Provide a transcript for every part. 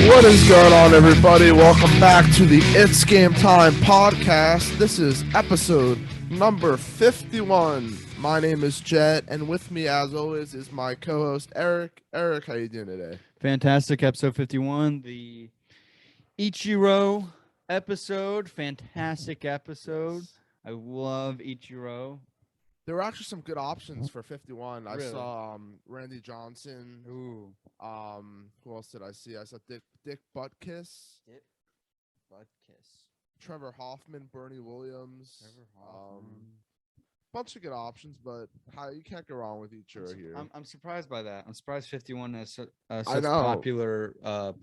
What is going on, everybody? Welcome back to the Itz Gametime podcast. This is episode number 51. My name is Jett, and with me, as always, is my co-host Eric. Eric, how you doing today? Fantastic. Episode 51, the Ichiro episode. Fantastic episode. I love Ichiro. There were actually some good options for 51. I Really? saw Randy Johnson. Ooh. Who else did I see? I saw Dick Butkus, Butt kiss. Trevor Hoffman, Bernie Williams. Trevor Hoffman. Bunch of good options, but you can't go wrong with Ichiro here. I'm surprised by that. I'm surprised 51 has such know. popular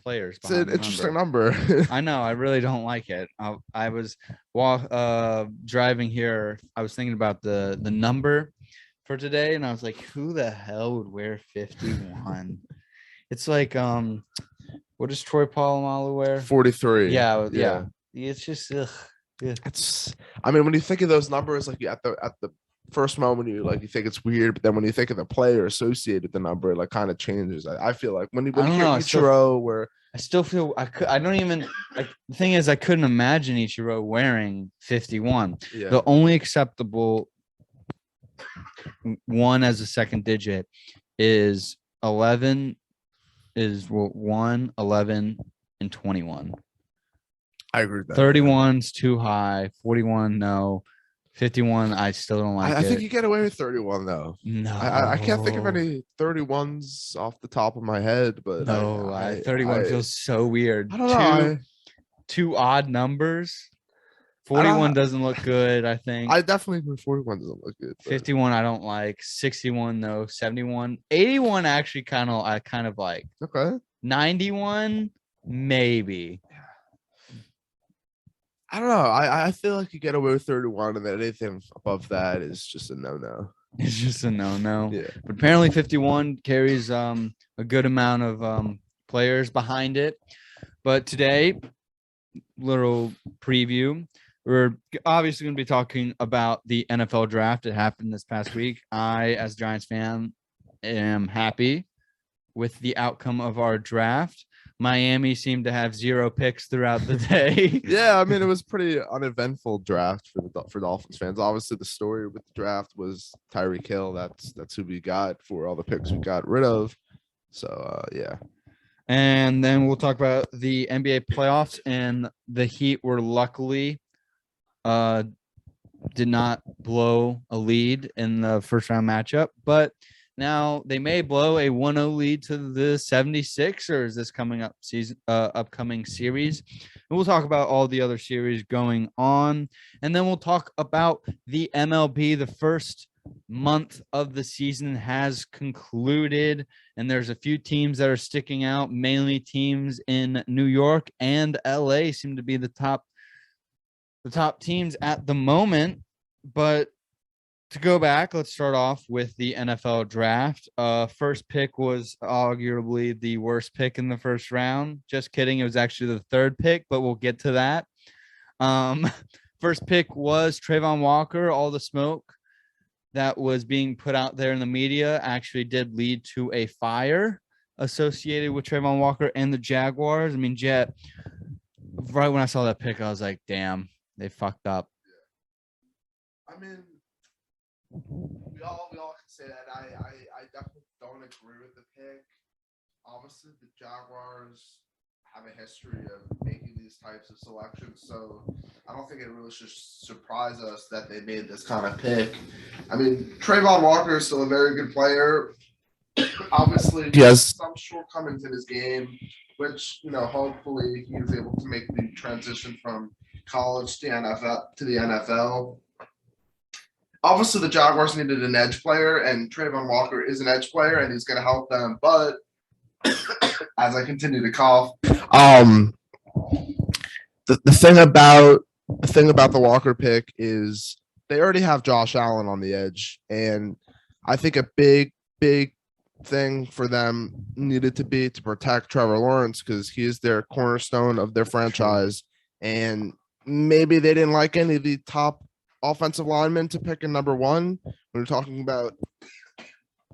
players. It's an interesting number. I know. I really don't like it. I was driving here. I was thinking about the number for today, and I was like, who the hell would wear 51? It's like, what does Troy Polamalu wear? 43. Yeah. It's just, ugh. Yeah. When you think of those numbers, like at the first moment, you think it's weird, but then when you think of the player associated with the number, it like kind of changes. I feel like when you hear Ichiro, I still feel I don't even like. The thing is, I couldn't imagine Ichiro wearing 51. Yeah. The only acceptable one as a second digit is 11. Is 1, 11, and 21. I agree with that. 31's too high. 41, no. 51, I still don't like it. I think you get away with 31 though. No, I can't think of any 31s off the top of my head, but no, 31 feels so weird. I don't know. Two odd numbers. 41 doesn't look good, I think. I definitely agree 41 doesn't look good. 51 I don't like. 61 no. 71. 81 actually I kind of like. Okay. 91 maybe. I don't know. I feel like you get away with 31, and then anything above that is just a no-no. It's just a no-no. Yeah. But apparently 51 carries a good amount of players behind it. But today, little preview. We're obviously going to be talking about the NFL draft. It happened this past week. I, as a Giants fan, am happy with the outcome of our draft. Miami seemed to have 0 picks throughout the day. Yeah, it was pretty uneventful draft for Dolphins fans. Obviously, the story with the draft was Tyreek Hill. That's who we got for all the picks we got rid of. So, yeah. And then we'll talk about the NBA playoffs, and the Heat were luckily did not blow a lead in the first round matchup, but now they may blow a 1-0 lead to the 76ers this upcoming series. And we'll talk about all the other series going on. And then we'll talk about the MLB. The first month of the season has concluded, and there's a few teams that are sticking out. Mainly teams in New York and LA seem to be the top teams at the moment. But to go back, let's start off with the NFL draft. First pick was arguably the worst pick in the first round. Just kidding. It was actually the third pick, but we'll get to that. First pick was Trayvon Walker. All the smoke that was being put out there in the media actually did lead to a fire associated with Trayvon Walker and the Jaguars. Jet, right when I saw that pick, I was like, damn, they fucked up. We all can say that. I definitely don't agree with the pick. Obviously, the Jaguars have a history of making these types of selections, so I don't think it really should surprise us that they made this kind of pick. Trayvon Walker is still a very good player. Obviously, he has some shortcomings in his game, which, hopefully he is able to make the transition from college to the NFL. Obviously, the Jaguars needed an edge player, and Trayvon Walker is an edge player, and he's going to help them. But as I continue to cough, the thing about the Walker pick is they already have Josh Allen on the edge, and I think a big thing for them needed to be to protect Trevor Lawrence, because he is their cornerstone of their franchise, and maybe they didn't like any of the top offensive linemen to pick in number one when we're talking about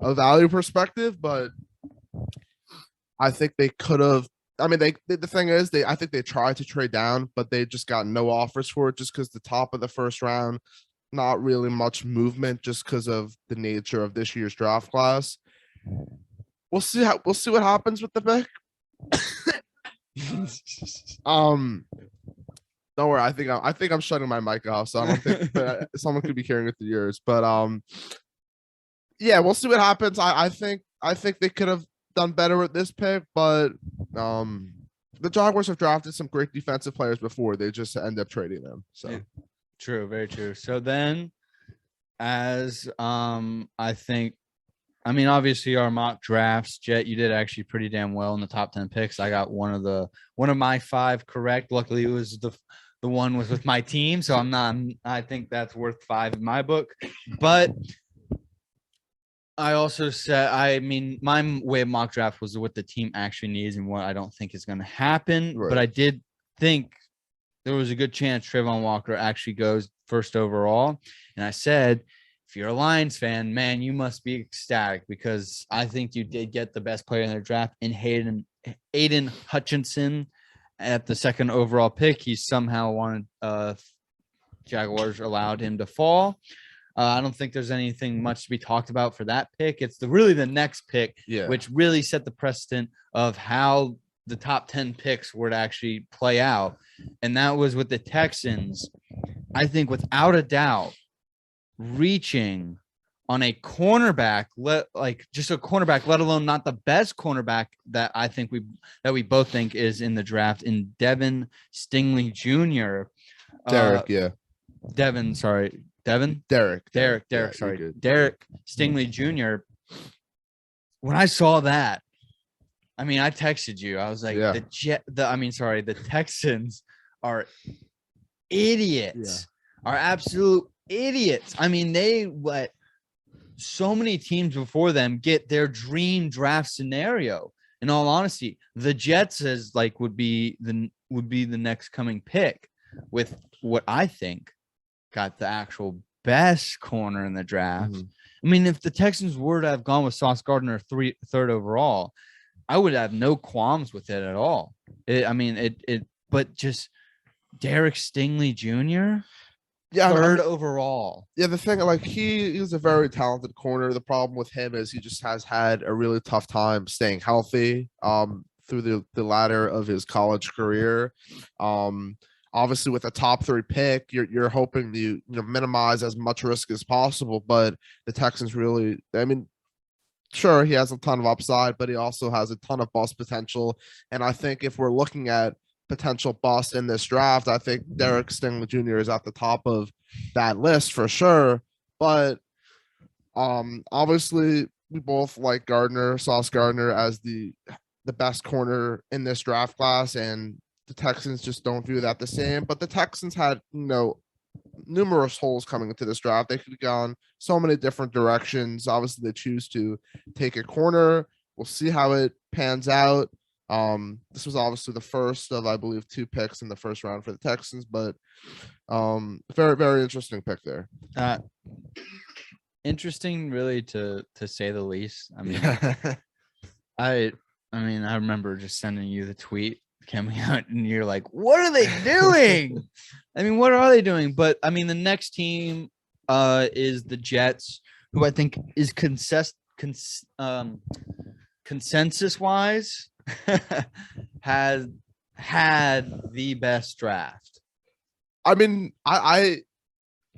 a value perspective, but I think they could have I mean, the thing is, I think they tried to trade down, but they just got no offers for it just because the top of the first round, not really much movement just because of the nature of this year's draft class. We'll see what happens with the pick. Don't worry. I think I'm shutting my mic off, so I don't think someone could be hearing it through yours. But yeah, we'll see what happens. I think they could have done better with this pick, but the Jaguars have drafted some great defensive players before. They just end up trading them. So yeah. True, very true. So then, as I think, I mean, obviously our mock drafts, Jett, you did actually pretty damn well in the top 10 picks. I got one of my 5 correct. Luckily, it was the one was with my team, so I think that's worth 5 in my book. But I also said, I mean, my way of mock draft was what the team actually needs and what I don't think is going to happen. Right. But I did think there was a good chance Trayvon Walker actually goes first overall. And I said, if you're a Lions fan, man, you must be ecstatic because I think you did get the best player in their draft in Aiden Hutchinson at the 2nd overall pick. He somehow wanted Jaguars allowed him to fall. I don't think there's anything much to be talked about for that pick. It's really the next pick, which really set the precedent of how the top 10 picks were to actually play out. And that was with the Texans, I think without a doubt, reaching on a cornerback, let alone not the best cornerback that I think we both think is in the draft in Devin Stingley Jr. Derek Stingley Jr. When I saw that, I mean, I texted you. I was like, the Texans are idiots, are absolute idiots. I mean, they let so many teams before them get their dream draft scenario. In all honesty, the Jets would be the next coming pick with what I think got the actual best corner in the draft. I mean, if the Texans were to have gone with Sauce Gardner 3rd overall, I would have no qualms with it at all. But just Derek Stingley Jr. third overall. Yeah, the thing, he's a very talented corner. The problem with him is he just has had a really tough time staying healthy through the ladder of his college career. Obviously, with a top 3 pick, you're hoping to minimize as much risk as possible. But the Texans really, I mean, sure, he has a ton of upside, but he also has a ton of bust potential. And I think if we're looking at potential bust in this draft, I think Derek Stingley Jr. is at the top of that list for sure. But obviously, we both like Sauce Gardner as the best corner in this draft class, and the Texans just don't view that the same. But the Texans had numerous holes coming into this draft. They could have gone so many different directions. Obviously, they choose to take a corner. We'll see how it pans out. This was obviously the first of, I believe, 2 picks in the first round for the Texans, but very, very interesting pick there. Interesting, really, to say the least. I mean, I remember just sending you the tweet coming out, and you're like, "What are they doing?" I mean, what are they doing? But I mean, the next team is the Jets, who I think is consensus-wise has had the best draft. I mean, I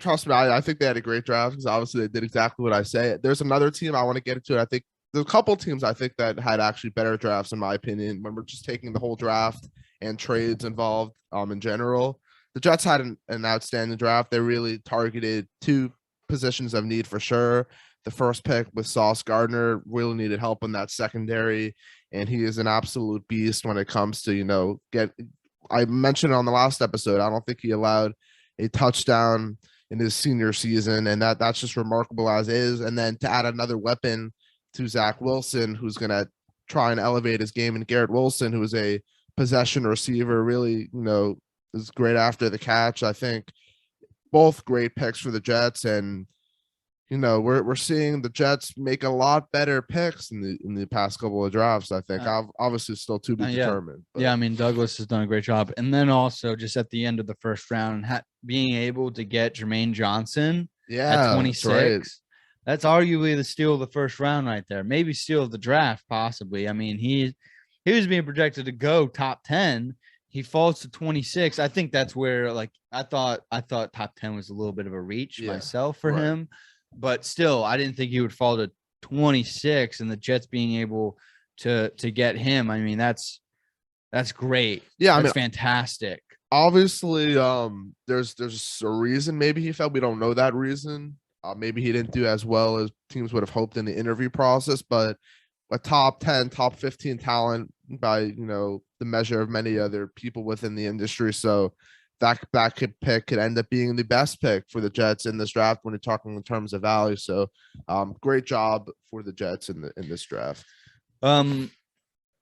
trust me. I think they had a great draft because obviously they did exactly what I say. There's another team I want to get into. I think there's a couple teams I think that had actually better drafts in my opinion when we're just taking the whole draft and trades involved in general. The Jets had an outstanding draft. They really targeted 2 positions of need for sure. The first pick with Sauce Gardner really needed help in that secondary, and he is an absolute beast when it comes to I mentioned on the last episode, I don't think he allowed a touchdown in his senior season, and that's just remarkable as is. And then to add another weapon to Zach Wilson, who's going to try and elevate his game, and Garrett Wilson, who is a possession receiver, really, is great after the catch. I think both great picks for the Jets, and we're seeing the Jets make a lot better picks in the past couple of drafts. I think obviously still to be determined. But. Yeah, I mean Douglas has done a great job, and then also just at the end of the first round, being able to get Jermaine Johnson at 26. Right. That's arguably the steal of the first round right there. Maybe steal of the draft, possibly. I mean, he was being projected to go top 10. He falls to 26. I think that's where, like, I thought top 10 was a little bit of a reach myself for him. But still, I didn't think he would fall to 26, and the Jets being able to get him. I mean, that's great. Yeah, that's fantastic. Obviously, there's a reason maybe he felt. We don't know that reason. Maybe he didn't do as well as teams would have hoped in the interview process, but a top 10, top 15 talent by, the measure of many other people within the industry. So that could end up being the best pick for the Jets in this draft when you're talking in terms of value. So great job for the Jets in this draft.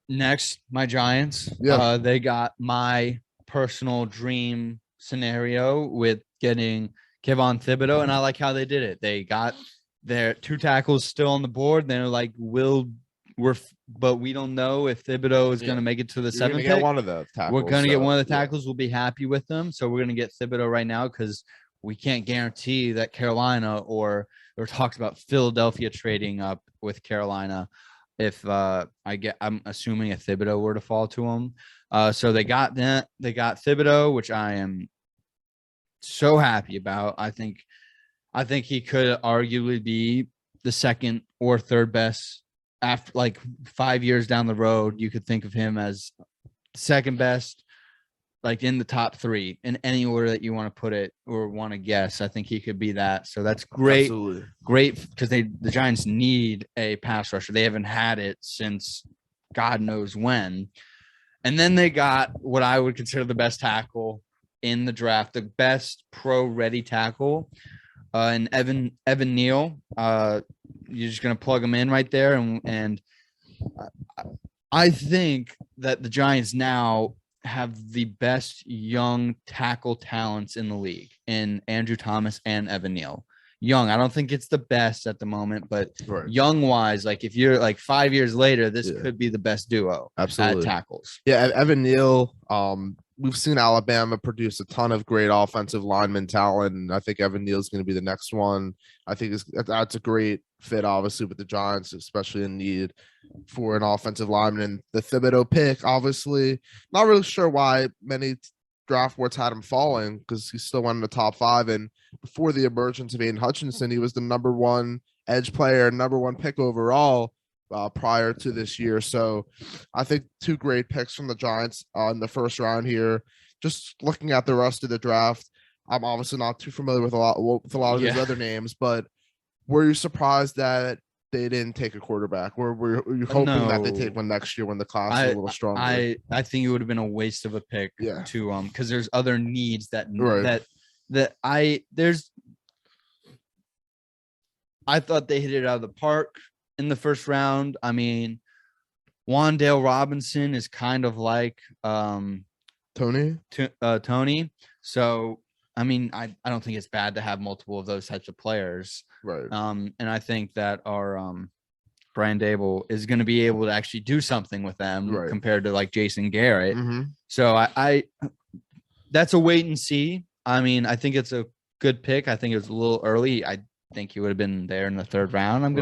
Next, my Giants. Yeah. They got my personal dream scenario with getting Kayvon Thibodeau, and I like how they did it. They got their 2 tackles still on the board. They're like, but we don't know if Thibodeau is going to make it to the 7th pick. One of the tackles. We're going to get one of the tackles. We'll be happy with them. So we're going to get Thibodeau right now because we can't guarantee that Carolina or talks about Philadelphia trading up with Carolina if I'm assuming if Thibodeau were to fall to them. So they got that. They got Thibodeau, which I am so happy about. I think he could arguably be the second or third best after, like, 5 years down the road. You could think of him as second best, like in the top 3 in any order that you want to put it or want to guess. I think he could be that. So that's great. Absolutely. Great, because the Giants need a pass rusher. They haven't had it since God knows when. And then they got what I would consider the best tackle in the draft, the best pro-ready tackle, and Evan Neal. You're just going to plug him in right there. And I think that the Giants now have the best young tackle talents in the league in Andrew Thomas and Evan Neal. Young, I don't think it's the best at the moment, but young wise, like if you're like 5 years later, this could be the best duo at tackles. Yeah, Evan Neal, we've seen Alabama produce a ton of great offensive lineman talent, and I think Evan Neal is going to be the next one. I think that's a great fit, obviously, with the Giants, especially in need for an offensive lineman. And the Thibodeau pick, obviously, not really sure why many draft boards had him falling because he still went in the top 5. And before the emergence of Aiden Hutchinson, he was the number 1 edge player, number 1 pick overall prior to this year. So I think 2 great picks from the Giants in the first round here. Just looking at the rest of the draft, I'm obviously not too familiar with a lot of these other names, but were you surprised that they didn't take a quarterback? Or were you hoping that they take one next year when the class is a little stronger? I think it would have been a waste of a pick to because there's other needs I thought they hit it out of the park in the first round. I mean, Wan'Dale Robinson is kind of like Tony. So I mean, I don't think it's bad to have multiple of those types of players. Right. And I think that our Brian Dable is going to be able to actually do something with them compared to like Jason Garrett. Mm-hmm. So I that's a wait and see. I mean, I think it's a good pick. I think it was a little early. I think he would have been there in the 3rd round. I'm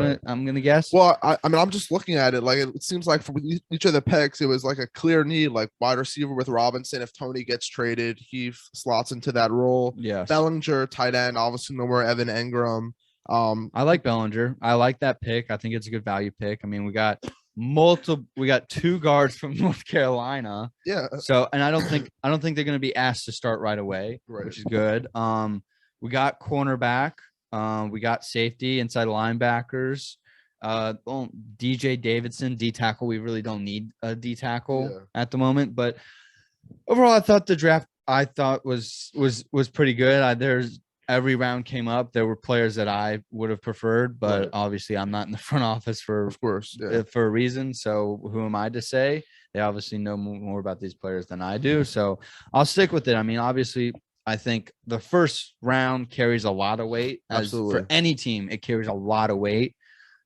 gonna guess. Well, I mean, I'm just looking at it. Like, it seems like for each of the picks, it was like a clear need, like wide receiver with Robinson. If Tony gets traded, he slots into that role. Yeah. Bellinger, tight end, obviously no more Evan Engram. I like Bellinger. I like that pick. I think it's a good value pick. I mean, we got 2 guards from North Carolina. Yeah. So, and I don't think they're going to be asked to start right away, which is good. We got cornerback. We got safety, inside linebackers. DJ Davidson, D tackle. We really don't need a D tackle at the moment, but overall, I thought the draft was pretty good. There's every round came up. There were players that I would have preferred, but obviously I'm not in the front office for a reason. So who am I to say? They obviously know more about these players than I do. So I'll stick with it. I mean, obviously I think the first round carries a lot of weight. As Absolutely. for any team, it carries a lot of weight.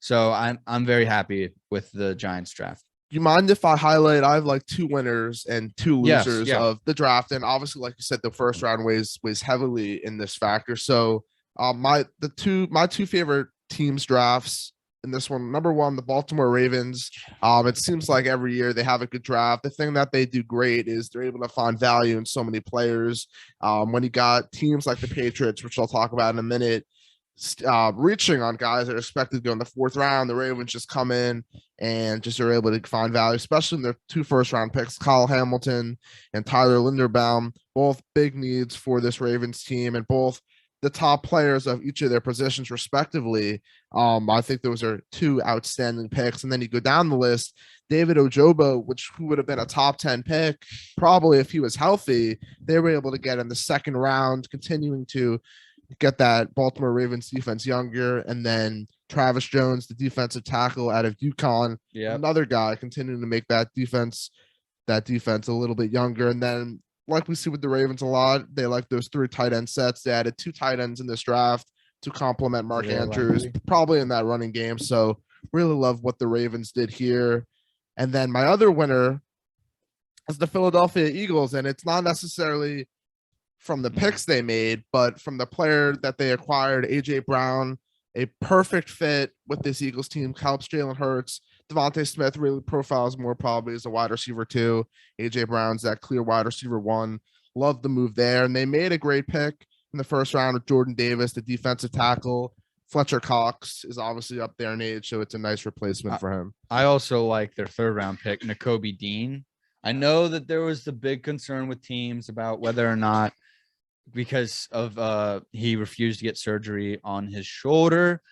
So I'm very happy with the Giants draft. Do you mind if I highlight? I have like 2 winners and 2 Yes, losers yeah. of the draft, and obviously, like you said, the first round weighs heavily in this factor. So, my 2 favorite teams drafts in this one. Number 1, the Baltimore Ravens. It seems like every year they have a good draft. The thing that they do great is they're able to find value in so many players. When you got teams like the Patriots, which I'll talk about in a minute, reaching on guys that are expected to go in the 4th round, the Ravens just come in and just are able to find value, especially in their 2 first-round picks, Kyle Hamilton and Tyler Linderbaum, both big needs for this Ravens team, and both the top players of each of their positions respectively. I think those are 2 outstanding picks. And then you go down the list, David Ojobo, who would have been a top 10 pick, probably if he was healthy, they were able to get in the 2nd round, continuing to get that Baltimore Ravens defense younger. And then Travis Jones, the defensive tackle out of UConn, another guy continuing to make that defense a little bit younger. And then, like we see with the Ravens a lot, they like those 3 tight end sets. They added 2 tight ends in this draft to complement Mark Andrews, probably in that running game. So really love what the Ravens did here. And then my other winner is the Philadelphia Eagles, and it's not necessarily from the picks they made, but from the player that they acquired, AJ Brown, a perfect fit with this Eagles team, helps Jalen Hurts. Devontae Smith really profiles more probably as a wide receiver 2. AJ Brown's that clear wide receiver 1. Love the move there. And they made a great pick in the 1st round with Jordan Davis, the defensive tackle. Fletcher Cox is obviously up there in age, so it's a nice replacement for him. I also like their 3rd round pick, Nakobe Dean. I know that there was the big concern with teams about whether or not, because of he refused to get surgery on his shoulder,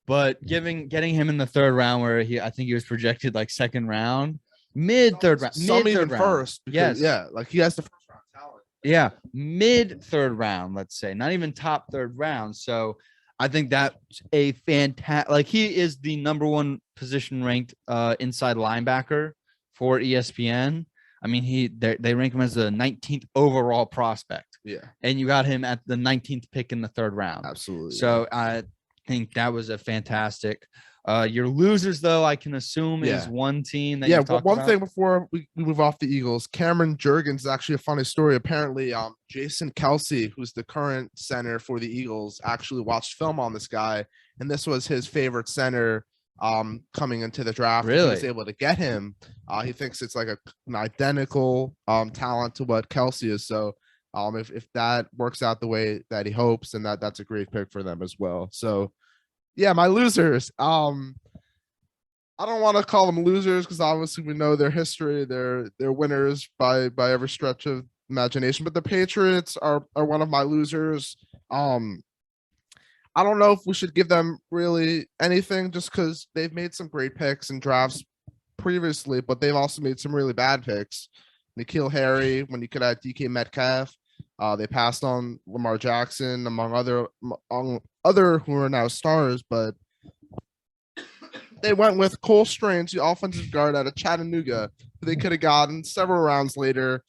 but getting him in the 3rd round, where I think he was projected like 2nd round, mid 3rd round, some even first. Yes, yeah, like he has the 1st round talent. Yeah, mid 3rd round, let's say, not even top 3rd round. So I think that's a fantastic. Like, he is the number 1 position ranked inside linebacker for ESPN. I mean, they rank him as the 19th overall prospect. Yeah. And you got him at the 19th pick in the 3rd round. Absolutely. So I think that was a fantastic. Your losers, though, I can assume is one team that you talked one about. thing before we move off the Eagles, Cameron Jurgens is actually a funny story. Apparently, Jason Kelsey, who's the current center for the Eagles, actually watched film on this guy, and this was his favorite center coming into the draft. Really? He was able to get him. He thinks it's like an identical talent to what Kelsey is. So if that works out the way that he hopes, then that's a great pick for them as well. So yeah, my losers. I don't want to call them losers because obviously we know their history. They're winners by every stretch of imagination. But the Patriots are one of my losers. I don't know if we should give them really anything just because they've made some great picks in drafts previously, but they've also made some really bad picks. N'Keal Harry, when you could add DK Metcalf, they passed on Lamar Jackson, among other who are now stars, but they went with Cole Strange, the offensive guard out of Chattanooga, who they could have gotten several rounds later.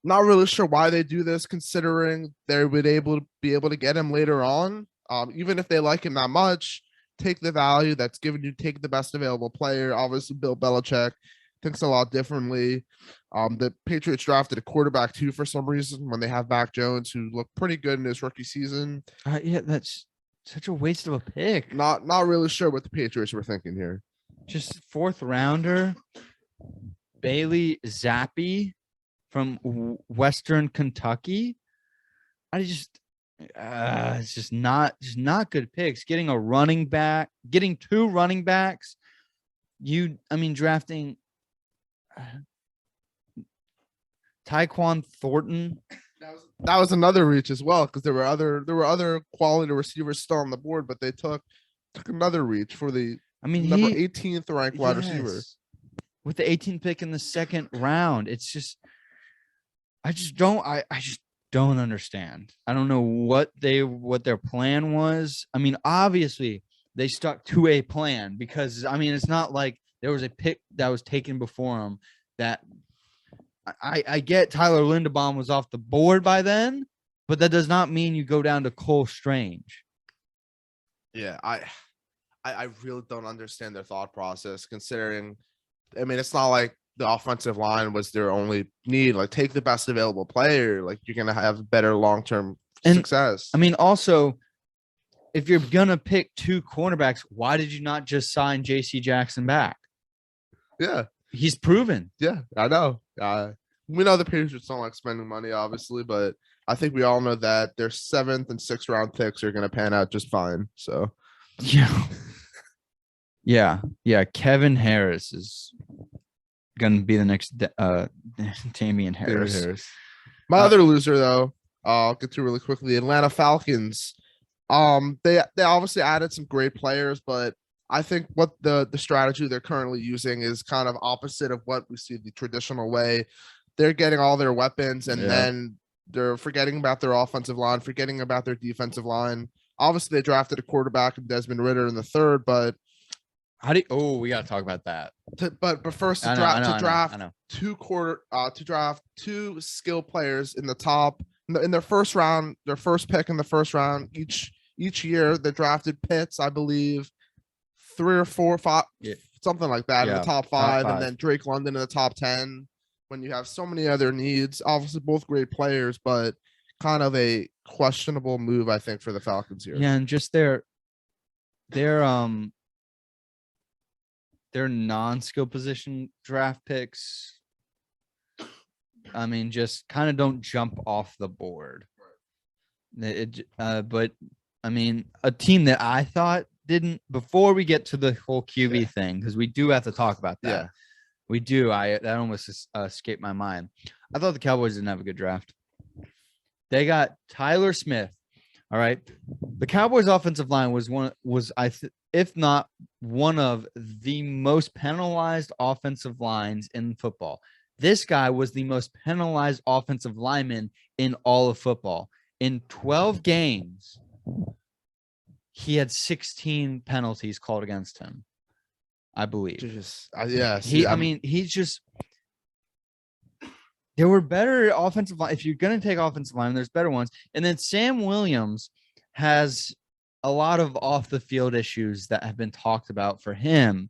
Not really sure why they do this, considering they would be able to get him later on. Even if they like him that much, take the value that's given you, take the best available player. Obviously, Bill Belichick thinks a lot differently. The Patriots drafted a quarterback too for some reason when they have Mac Jones, who looked pretty good in his rookie season. Yeah, that's such a waste of a pick. Not really sure what the Patriots were thinking here. Just 4th rounder, Bailey Zappi from Western Kentucky. It's just not good picks. Getting 2 running backs. Drafting Tyquan Thornton. That was another reach as well, because there were other quality receivers still on the board, but they took another reach for the number 18th ranked wide receiver with the 18th pick in the 2nd round. It's just I just don't understand. I don't know what their plan was. I mean, obviously they stuck to a plan because it's not like there was a pick that was taken before them that I get Tyler Linderbaum was off the board by then, but that does not mean you go down to Cole Strange. Yeah, I really don't understand their thought process, considering, I mean, it's not like the offensive line was their only need. Like, take the best available player. Like, you're gonna have better long-term success. I mean, also, if you're gonna pick 2 cornerbacks, why did you not just sign JC Jackson back? Yeah, he's proven. Yeah, I know. We know the Patriots don't like spending money, obviously, but I think we all know that their 7th and 6th round picks are gonna pan out just fine. So yeah. Kevin Harris is gonna be the next Damian Harris. My other loser, though, I'll get to really quickly. Atlanta Falcons. They obviously added some great players, but I think what the strategy they're currently using is kind of opposite of what we see the traditional way. They're getting all their weapons, and then they're forgetting about their offensive line, forgetting about their defensive line. Obviously, they drafted a quarterback in Desmond Ridder in the 3rd, but we got to talk about that. But first, to draft 2 skill players in the top in their first round, their first pick in the first round each year. They drafted Pitts, I believe, 3 or 4, 5, something like that in the top 5, and then Drake London in the top 10. When you have so many other needs, obviously both great players, but kind of a questionable move, I think, for the Falcons here. Yeah, and just their non-skill position draft picks, I mean, just kind of don't jump off the board. But I mean, a team that I thought didn't, before we get to the whole QB thing, because we do have to talk about that. Yeah. We do. That almost escaped my mind. I thought the Cowboys didn't have a good draft. They got Tyler Smith. All right. The Cowboys offensive line was if not one of the most penalized offensive lines in football. This guy was the most penalized offensive lineman in all of football. In 12 games, he had 16 penalties called against him, I believe. There were better offensive line. If you're going to take offensive line, there's better ones. And then Sam Williams has a lot of off the field issues that have been talked about for him.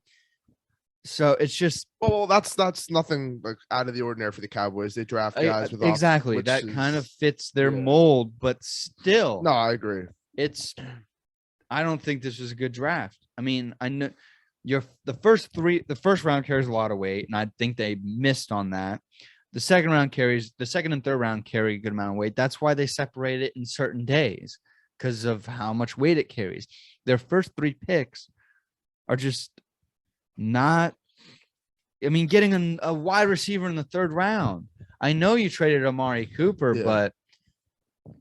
So it's just, that's nothing like out of the ordinary for the Cowboys. They draft guys with exactly that kind of fits their mold, but still, no, I agree. I don't think this was a good draft. I mean, I know the first round carries a lot of weight, and I think they missed on that. The second and 3rd round carry a good amount of weight. That's why they separate it in certain days, because of how much weight it carries. Their first 3 picks are just not. I mean, getting a wide receiver in the 3rd round. I know you traded Amari Cooper, but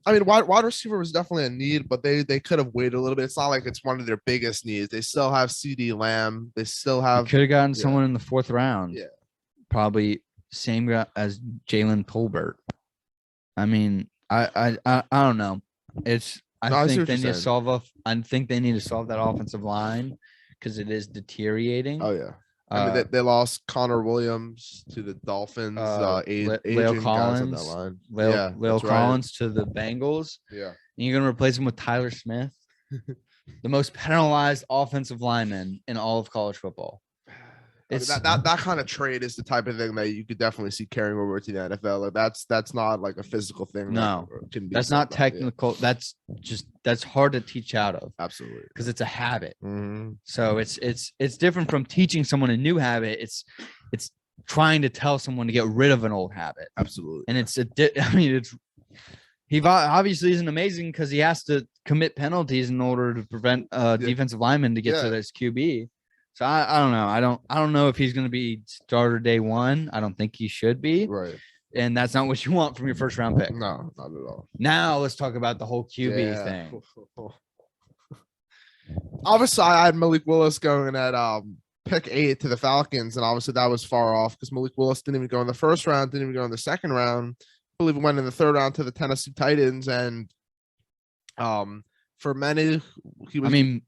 I mean, wide receiver was definitely a need, but they could have waited a little bit. It's not like it's one of their biggest needs. They still have CD Lamb. They still have. Could have gotten someone in the 4th round. Yeah, probably same guy as Jalen Tolbert. I mean, I don't know. I think they need to solve that offensive line because it is deteriorating. Oh yeah. I mean, they lost Connor Williams to the Dolphins. Lale Collins, Lale Collins to the Bengals. Yeah, and you're gonna replace him with Tyler Smith, the most penalized offensive lineman in all of college football. That kind of trade is the type of thing that you could definitely see carrying over to the NFL. Like that's not like a physical thing. No, that's not technical. Yeah. That's hard to teach out of. Absolutely, because it's a habit. Mm-hmm. So it's different from teaching someone a new habit. It's trying to tell someone to get rid of an old habit. Absolutely, and he obviously isn't amazing because he has to commit penalties in order to prevent defensive linemen to get to this QB. So I don't know. I don't know if he's going to be starter day 1. I don't think he should be. Right. And that's not what you want from your first round pick. No, not at all. Now let's talk about the whole QB thing. Obviously, I had Malik Willis going at pick 8 to the Falcons, and obviously that was far off because Malik Willis didn't even go in the first round, didn't even go in the second round. I believe it went in the 3rd round to the Tennessee Titans, and for many, he was. I mean,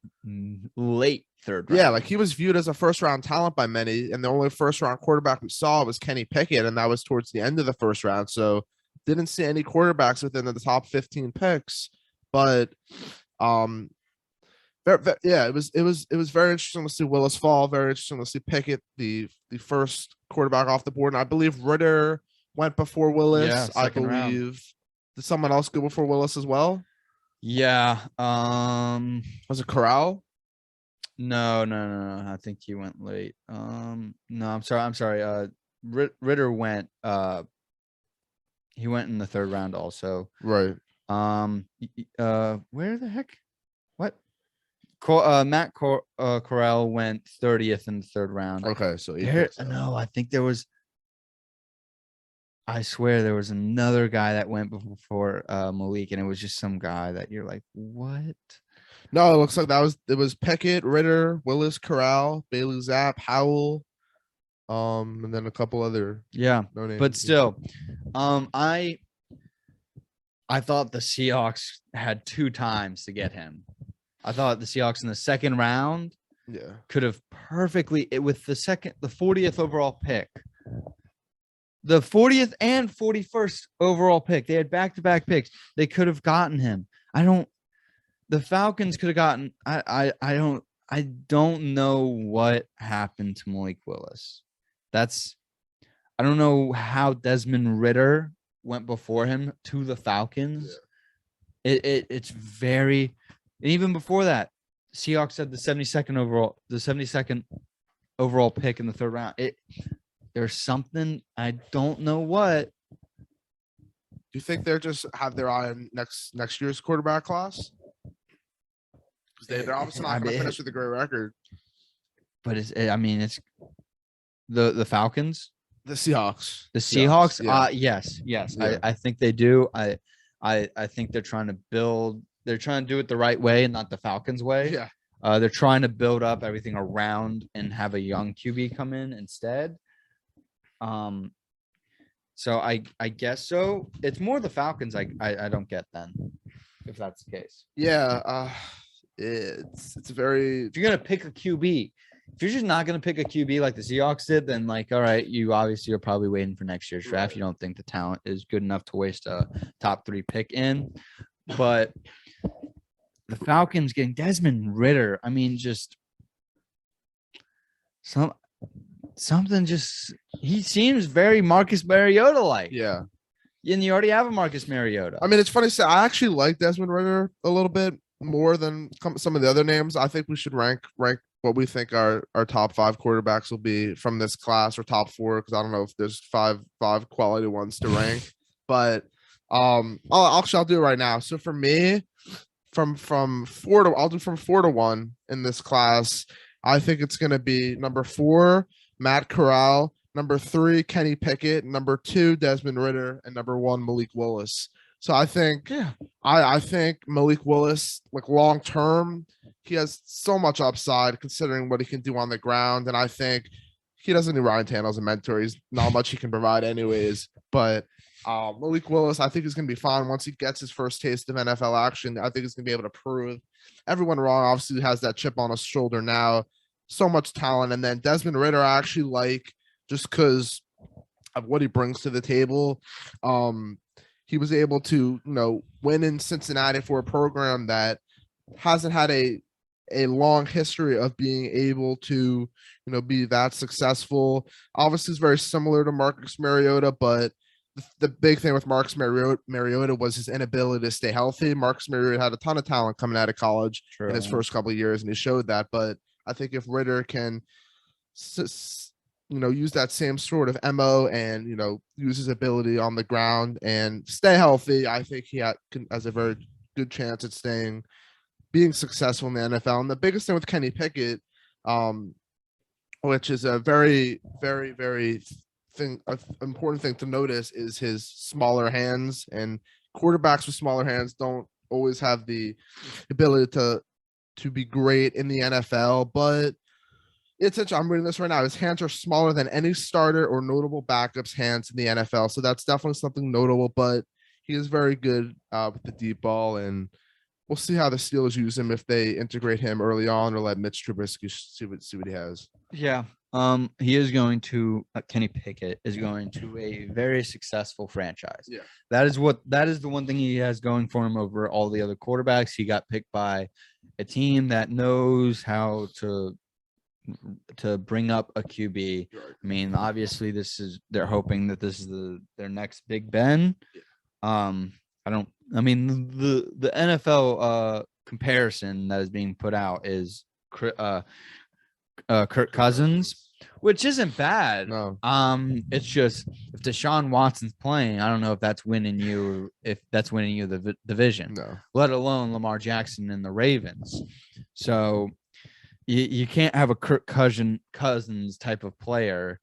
late third round. Yeah, like he was viewed as a first round talent by many, and the only first round quarterback we saw was Kenny Pickett, and that was towards the end of the first round. So didn't see any quarterbacks within the top 15 picks. But yeah, it was very interesting to see Willis fall. Very interesting to see Pickett, the first quarterback off the board. And I believe Ritter went before Willis. Yeah, I second round. believe. Did someone else go before Willis as well? Yeah. Was it Corral? No. I think he went late. No, I'm sorry. Ritter went. He went in the third round also. Right. Where the heck? What? Matt Corral went 30th in the third round. Okay, so no, I think there was. I swear there was another guy that went before Malik, and it was just some guy that you're like, what? No, it looks like it was Pickett, Ritter, Willis, Corral, Bailey Zapp, Howell, and then a couple other no names. But still, I thought the Seahawks had 2 times to get him. I thought the Seahawks in the second round could have perfectly with the 40th overall pick. The 40th and 41st overall pick. They had back-to-back picks. They could have gotten him. The Falcons could have gotten I don't know what happened to Malik Willis. I don't know how Desmond Ritter went before him to the Falcons. Yeah. It's very, and even before that, Seahawks had the 72nd overall pick in the third round. There's something, I don't know what. Do you think they're just have their eye on next year's quarterback class? Because they're obviously not going to finish with a great record. But it's the Falcons, the Seahawks, yes. Yeah. I think they do. I think they're trying to build. They're trying to do it the right way and not the Falcons way. Yeah. They're trying to build up everything around and have a young QB come in instead. So I guess so. It's more the Falcons. I don't get then, if that's the case. Yeah. It's very. If you're gonna pick a QB, if you're just not gonna pick a QB like the Seahawks did, then like, all right, you obviously are probably waiting for next year's draft. You don't think the talent is good enough to waste a top 3 pick in, but the Falcons getting Desmond Ritter. I mean, just something. Just he seems very Marcus Mariota like. Yeah. And you already have a Marcus Mariota. I mean, it's funny to say I actually like Desmond Ritter a little bit more than some of the other names. I think we should rank what we think our top 5 quarterbacks will be from this class, or top 4, because I don't know if there's five quality ones to rank. But I'll do it right now. So for me, from 4 to I'll do from 4 to 1 in this class. I think it's going to be number 4, Matt Corral, number 3, Kenny Pickett, number 2, Desmond Ritter, and number 1, Malik Willis. So I think, I think Malik Willis, like long term, he has so much upside considering what he can do on the ground, and I think he doesn't need Ryan Tannehill as a mentor. He's not much he can provide, anyways. But Malik Willis, I think he's going to be fine once he gets his first taste of NFL action. I think he's going to be able to prove everyone wrong. Obviously, he has that chip on his shoulder now. So much talent, and then Desmond Ritter, I actually like just because of what he brings to the table. He was able to, win in Cincinnati for a program that hasn't had a long history of being able to, be that successful. Obviously, it's very similar to Marcus Mariota, but the big thing with Marcus Mariota was his inability to stay healthy. Marcus Mariota had a ton of talent coming out of college in his first couple of years, and he showed that. But I think if Ritter can use that same sort of MO and, use his ability on the ground and stay healthy, I think he has a very good chance at being successful in the NFL. And the biggest thing with Kenny Pickett, which is a very, very, very important thing to notice, is his smaller hands, and quarterbacks with smaller hands don't always have the ability to be great in the NFL, but it's interesting. I'm reading this right now. His hands are smaller than any starter or notable backup's hands in the NFL. So that's definitely something notable, but he is very good with the deep ball. And, we'll see how the Steelers use him, if they integrate him early on or let Mitch Trubisky see what he has. Yeah. He is going to Kenny Pickett is going to a very successful franchise. Yeah. That is the one thing he has going for him over all the other quarterbacks. He got picked by a team that knows how to bring up a QB. I mean, obviously they're hoping that this is their next Big Ben. The NFL comparison that is being put out is Kirk Cousins, which isn't bad. No. It's just if Deshaun Watson's playing, I don't know if that's winning you the division. No. Let alone Lamar Jackson and the Ravens. So you can't have a Kirk Cousins type of player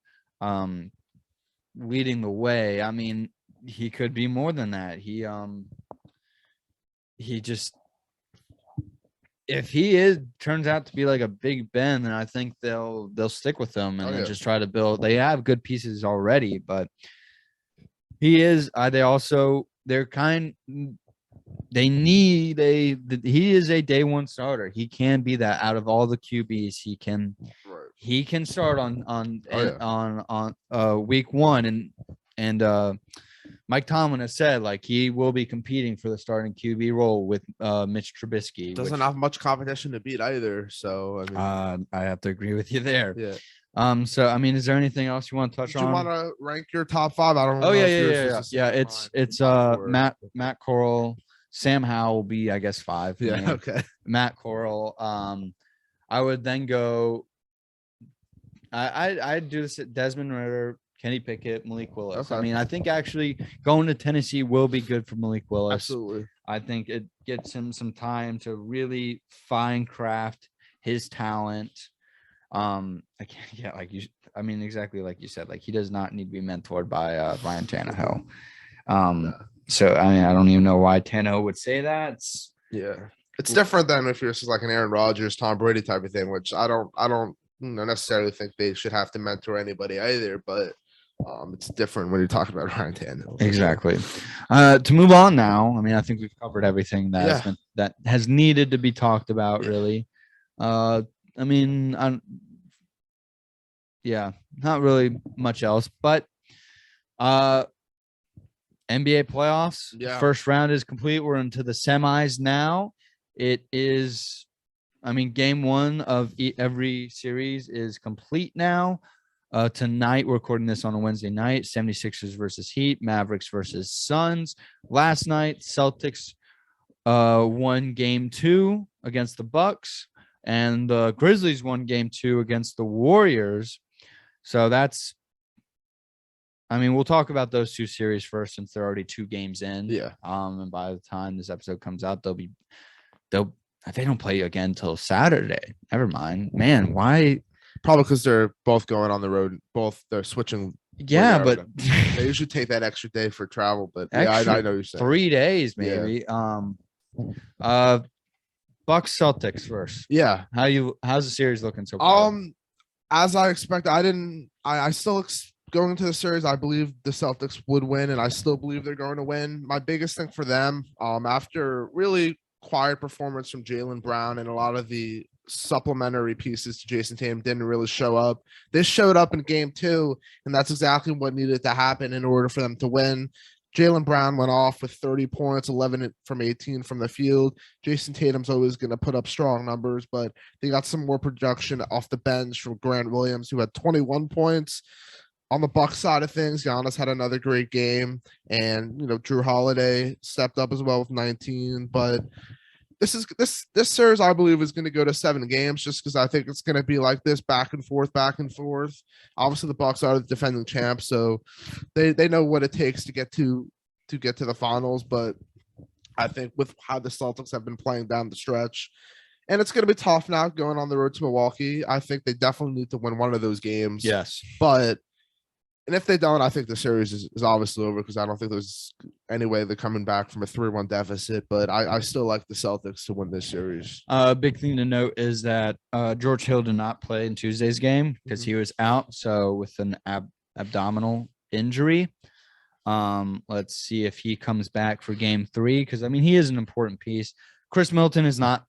leading the way. I mean, he could be more than that. If he turns out to be like a Big Ben, then I think they'll stick with him and just try to build. They have good pieces already, but he is. He is a day one starter. He can be that out of all the QBs. He can start on week one, and Mike Tomlin has said like he will be competing for the starting QB role with Mitch Trubisky. Doesn't have much competition to beat either. So I have to agree with you there. Yeah. So I mean, is there anything else you want to touch on? Do you want to rank your top five? I don't know. Oh yeah. It's Matt Corral, Sam Howell will be, I guess, 5. Yeah. Okay. Matt Corral. I would then go. I'd do this at Desmond Ridder, Kenny Pickett, Malik Willis. Okay. I mean, I think actually going to Tennessee will be good for Malik Willis. Absolutely. I think it gets him some time to really fine craft his talent. Exactly like you said, like he does not need to be mentored by Ryan Tannehill. So I mean, I don't even know why Tannehill would say that. It's different than if you're just like an Aaron Rodgers, Tom Brady type of thing, which I don't necessarily think they should have to mentor anybody either, but it's different when you're talking about Ryan Tannehill. Exactly. To move on now, I mean, I think we've covered everything that has needed to be talked about, really. Not really much else, but NBA playoffs. Yeah. First round is complete. We're into the semis now. It is, game one of every series is complete now. Tonight, we're recording this on a Wednesday night. 76ers versus Heat, Mavericks versus Suns. Last night, Celtics won game 2 against the Bucks, and the Grizzlies won game 2 against the Warriors. So we'll talk about those two series first since they're already 2 games in. Yeah. And by the time this episode comes out, they don't play again till Saturday. Never mind. Man, why? Probably because they're both going on the road. They're switching. Yeah, but they usually take that extra day for travel. But I know you're saying 3 days maybe. Yeah. Bucks Celtics first. Yeah. How's the series looking so far? As I expected, I still going into the series, I believe the Celtics would win, and I still believe they're going to win. My biggest thing for them, after really quiet performance from Jaylen Brown and a lot of the supplementary pieces to Jason Tatum didn't really show up. This showed up in game 2, and that's exactly what needed to happen in order for them to win. Jaylen Brown went off with 30 points, 11 from 18 from the field. Jason Tatum's always going to put up strong numbers, but they got some more production off the bench from Grant Williams, who had 21 points. On the Bucks side of things, Giannis had another great game, and Drew Holiday stepped up as well with 19. But this series, I believe, is going to go to 7 games, just because I think it's going to be like this, back and forth. Obviously, the Bucks are the defending champs, so they know what it takes to get to the finals. But I think with how the Celtics have been playing down the stretch, and it's going to be tough now going on the road to Milwaukee, I think they definitely need to win one of those games. Yes, and if they don't, I think the series is obviously over, because I don't think there's any way they're coming back from a 3-1 deficit. But I still like the Celtics to win this series. Big thing to note is that George Hill did not play in Tuesday's game because he was out. So with an abdominal injury, let's see if he comes back for game 3, because he is an important piece. Chris Middleton is not.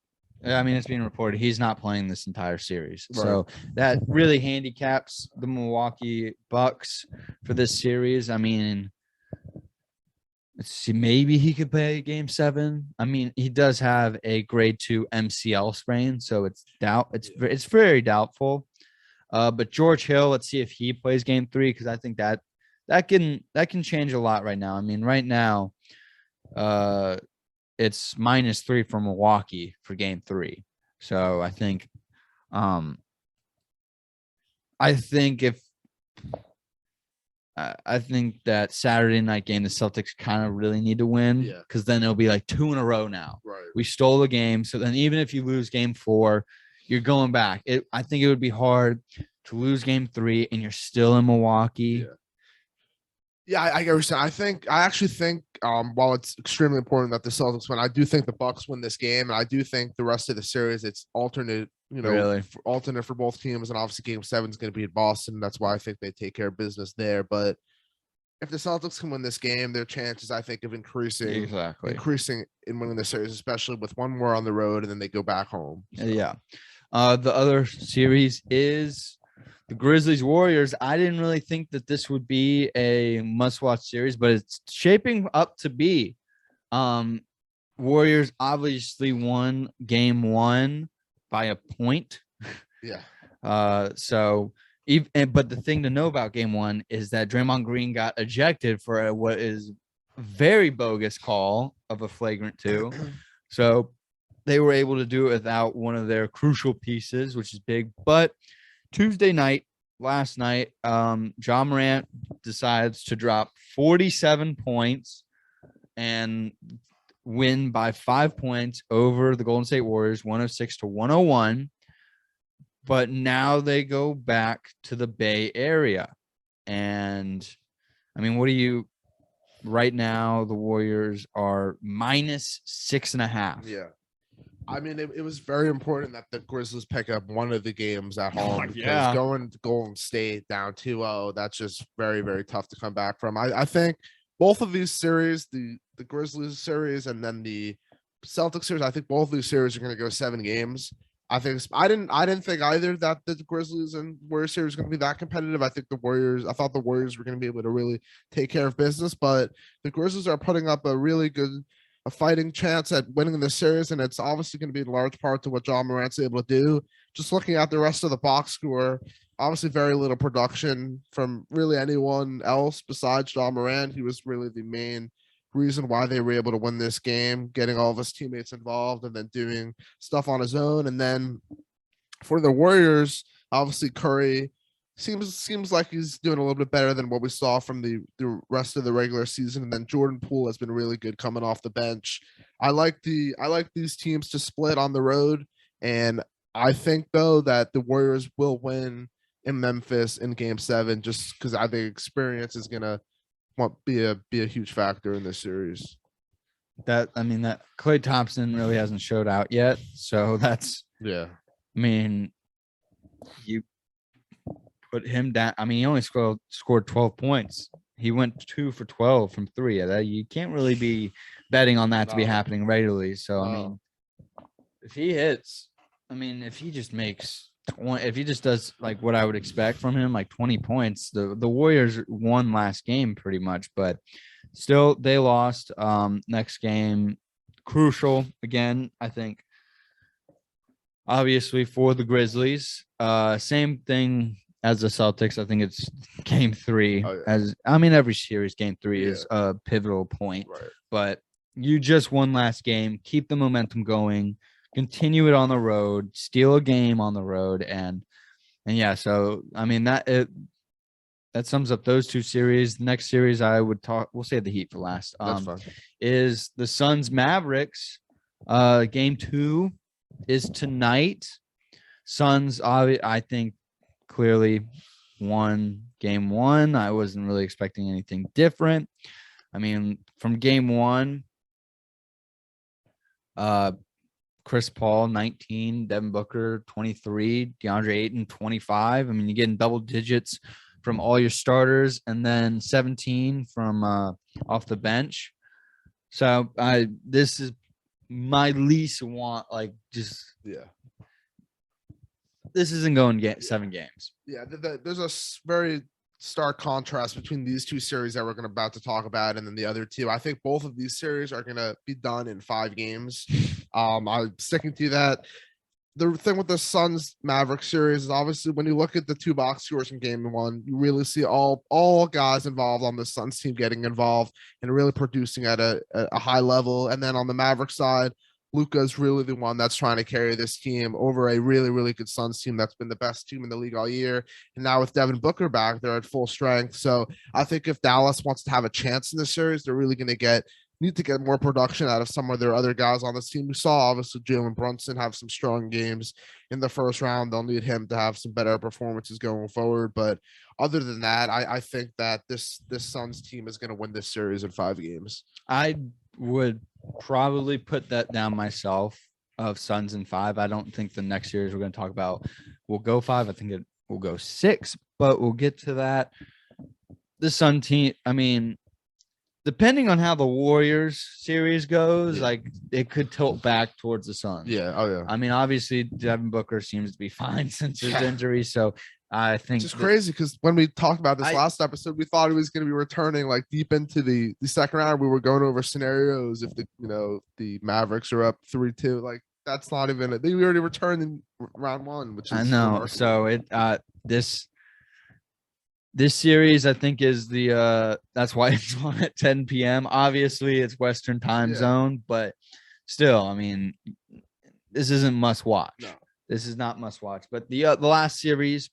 I mean, it's being reported he's not playing this entire series, Right. so that really handicaps the Milwaukee Bucks for this series. I mean, let's see, maybe he could play Game 7. I mean, he does have a grade 2 MCL sprain, so it's very doubtful. But George Hill, let's see if he plays Game 3 because I think that can change a lot right now. I mean, right now, it's -3 for Milwaukee for Game 3. So I think I think that Saturday night game the Celtics kind of really need to win because then it'll be like 2 in a row now. Right. We stole the game, so then even if you lose Game 4, you're going back. I think it would be hard to lose Game 3 and you're still in Milwaukee. Yeah, I get what you're saying. I actually think while it's extremely important that the Celtics win, I do think the Bucks win this game, and I do think the rest of the series it's alternate, alternate for both teams, and obviously Game 7 is going to be in Boston. That's why I think they take care of business there. But if the Celtics can win this game, their chances I think of increasing in winning the series, especially with one more on the road, and then they go back home. So. Yeah, the other series is the Grizzlies Warriors. I didn't really think that this would be a must-watch series, but it's shaping up to be. Warriors obviously won Game 1 by a point. Yeah. But the thing to know about Game 1 is that Draymond Green got ejected for what is a very bogus call of a flagrant 2. So they were able to do it without one of their crucial pieces, which is big. But Tuesday night, last night, Ja Morant decides to drop 47 points and win by 5 points over the Golden State Warriors, 106-101. But now they go back to the Bay Area. And, I mean, right now, the Warriors are -6.5. Yeah. I mean, it was very important that the Grizzlies pick up one of the games at home because going to Golden State down 2-0, that's just very, very tough to come back from. I think both of these series, the Grizzlies series and then the Celtics series, I think both of these series are going to go 7 games. I didn't think either that the Grizzlies and Warriors series was going to be that competitive. I thought the Warriors were going to be able to really take care of business, but the Grizzlies are putting up a fighting chance at winning the series, and it's obviously going to be in large part to what Ja Morant's able to do. Just looking at the rest of the box score, obviously very little production from really anyone else besides Ja Morant. He was really the main reason why they were able to win this game, getting all of his teammates involved and then doing stuff on his own. And then for the Warriors, obviously Curry seems like he's doing a little bit better than what we saw from the rest of the regular season. And then Jordan Poole has been really good coming off the bench. I like these teams to split on the road. And I think though that the Warriors will win in Memphis in Game 7, just because I think experience is gonna be a huge factor in this series. That Klay Thompson really hasn't showed out yet. So that's I mean, you put him down. I mean, he only scored 12 points. He went 2 for 12 from 3. You can't really be betting on that to be happening regularly. So, I mean, if he hits, if he just makes 20, if he just does like what I would expect from him, like 20 points, the Warriors won last game pretty much, but still they lost. Next game, crucial again, I think, obviously for the Grizzlies. Same thing as the Celtics. I think it's Game 3. Every series, Game 3 is a pivotal point. Right. But you just won last game. Keep the momentum going. Continue it on the road. Steal a game on the road, and yeah. So that sums up those 2 series. The next series we'll save the Heat for last. That's fine. Is the Suns Mavericks. Game 2 is tonight. Suns, I think, clearly won Game 1. I wasn't really expecting anything different. From Game 1, Chris Paul 19, Devin Booker 23, DeAndre Ayton 25. You're getting double digits from all your starters, and then 17 from off the bench. So this is my least want, like, just Yeah. this isn't going 7 games. Yeah, there's a very stark contrast between these two series that we're going to about to talk about and then the other two. I think both of these series are going to be done in 5 games. I'm sticking to that. The thing with the Suns Mavericks series is obviously when you look at the 2 box scores in game 1, you really see all guys involved on the Suns team getting involved and really producing at a high level. And then on the Mavericks side, Luka is really the one that's trying to carry this team over a really, really good Suns team that's been the best team in the league all year. And now with Devin Booker back, they're at full strength. So I think if Dallas wants to have a chance in this series, they're really going to need to get more production out of some of their other guys on this team. We saw obviously Jalen Brunson have some strong games in the first round. They'll need him to have some better performances going forward. But other than that, I think that this Suns team is going to win this series in 5 games. I would probably put that down myself of Suns in 5. I don't think the next series we're going to talk about will go 5. I think it will go 6, but we'll get to that. The Sun team, I mean, depending on how the Warriors series goes, like it could tilt back towards the Suns. Yeah. Oh yeah. I mean, obviously Devin Booker seems to be fine since his injury. So I think it's just crazy because when we talked about this last episode, we thought he was going to be returning like deep into the second round. We were going over scenarios if the Mavericks are up 3-2. Like that's not even it. They already returned in round 1, which is I know. So this series, I think, is that's why it's on at 10 p.m. Obviously, it's Western time zone, but still, I mean, this isn't must watch. No. This is not must watch. But the last series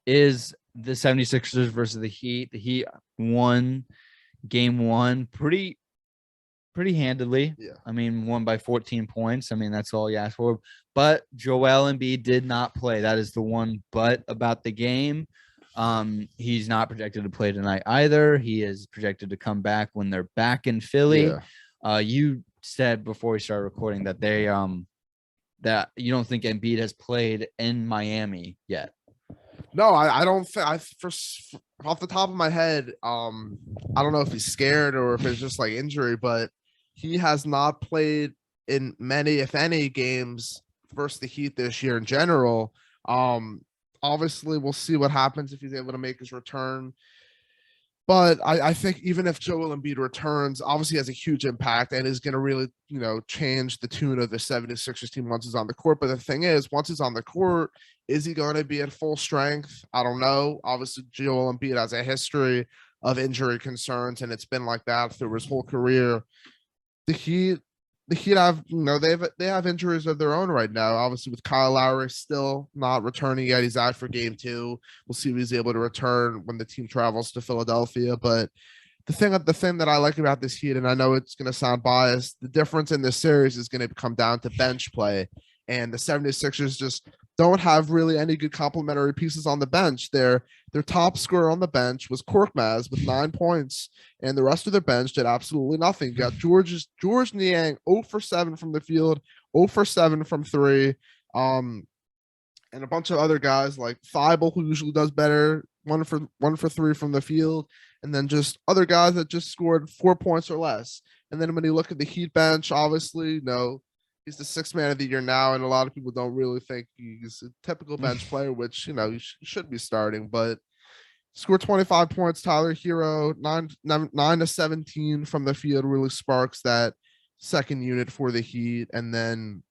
is the 76ers versus the Heat. The Heat won game 1 pretty handedly. Yeah. I mean, won by 14 points. I mean, that's all you ask for. But Joel Embiid did not play. That is the one but about the game. He's not projected to play tonight either. He is projected to come back when they're back in Philly. Yeah. You said before we started recording that they that you don't think Embiid has played in Miami yet. No, I don't think off the top of my head, I don't know if he's scared or if it's just like injury, but he has not played in many, if any, games versus the Heat this year in general. Obviously, we'll see what happens if he's able to make his return. But I think even if Joel Embiid returns, obviously has a huge impact and is going to really, change the tune of the 76ers team once he's on the court. But the thing is, once he's on the court, is he going to be at full strength? I don't know. Obviously, Joel Embiid has a history of injury concerns, and it's been like that through his whole career. The Heat have, they have injuries of their own right now. Obviously, with Kyle Lowry still not returning yet. He's out for game 2. We'll see if he's able to return when the team travels to Philadelphia. But the thing that I like about this Heat, and I know it's going to sound biased, the difference in this series is going to come down to bench play. And the 76ers just don't have really any good complementary pieces on the bench. Their top scorer on the bench was Korkmaz with 9 points, and the rest of their bench did absolutely nothing. You got George Niang 0 for 7 from the field, 0 for 7 from 3, and a bunch of other guys like Thibault, who usually does better, 1 for 3 from the field, and then just other guys that just scored 4 points or less. And then when you look at the Heat bench, obviously, he's the 6th man of the year now, and a lot of people don't really think he's a typical bench player, which, he should be starting. But scored 25 points. Tyler Hero, 9 to 17 from the field, really sparks that second unit for the Heat. And then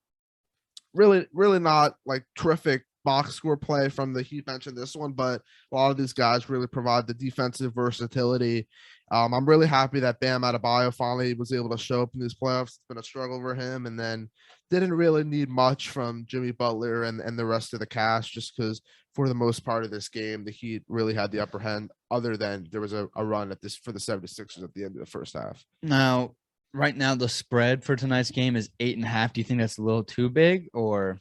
really, really not like terrific box score play from the Heat bench in this one, but a lot of these guys really provide the defensive versatility. I'm really happy that Bam Adebayo finally was able to show up in these playoffs. It's been a struggle for him, and then didn't really need much from Jimmy Butler and the rest of the cast, just because for the most part of this game, the Heat really had the upper hand, other than there was a run at this for the 76ers at the end of the first half. Now, right now, the spread for tonight's game is 8.5. Do you think that's a little too big, or?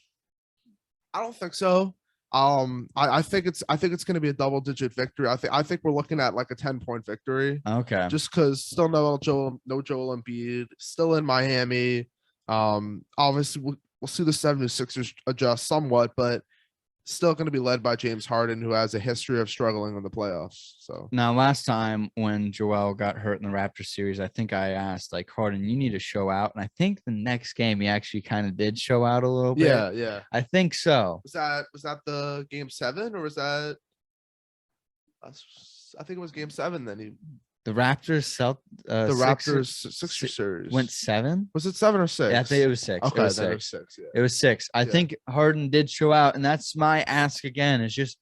I don't think so. I think it's going to be a double-digit victory. I think we're looking at like a 10-point victory. Okay. Just because still no Joel Embiid, still in Miami. Obviously we'll see the 76ers adjust somewhat, but still going to be led by James Harden, who has a history of struggling in the playoffs. So Now, last time when Joel got hurt in the Raptors series, I think I asked like Harden, you need to show out, and I think the next game he actually kind of did show out a little bit. yeah. I think so. Was that the game 7 or was that? I think it was game 7. Then The Raptors the Raptors Sixers series went 7. Was it 7 or 6? Yeah, I think it was 6. Okay, it was then 6. it was 6. Yeah. It was 6. I Yeah. think Harden did show out, and that's my ask again. Is just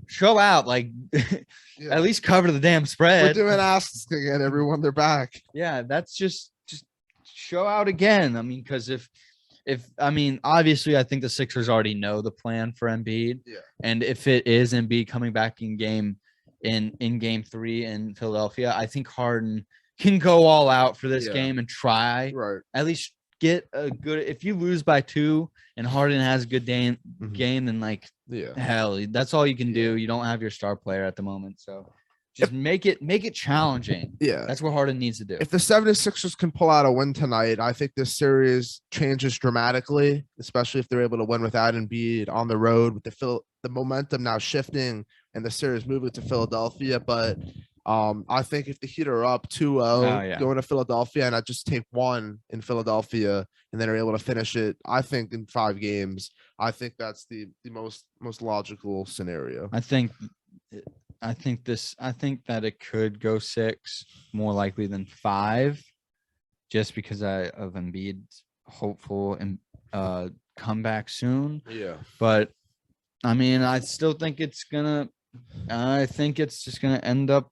show out, like Yeah. at least cover the damn We're spread. doing asks again, everyone. They're back. Yeah, that's just show out again. I mean, because if I mean, obviously, I think the Sixers already know the plan for Embiid. Yeah. And if it is Embiid coming back in game 3 in Philadelphia, I think Harden can go all out for this Yeah. game and try Right. at least get a good. If you lose by 2 and Harden has a good game, then like Yeah. hell, that's all you can do. You don't have your star player at the moment, so just make it challenging. Yeah. That's what Harden needs to do. If the 76ers can pull out a win tonight, I think this series changes dramatically, especially if they're able to win without Embiid on the road with the momentum now shifting and the series moving to Philadelphia. But I think if the Heat are up 2-0 going to Philadelphia and I just take 1 in Philadelphia and then are able to finish it, I think in 5 games, I think that's the most logical scenario. I think that it could go 6 more likely than 5, just because of Embiid's hopeful and comeback soon. Yeah. But I mean, I think it's just gonna end up.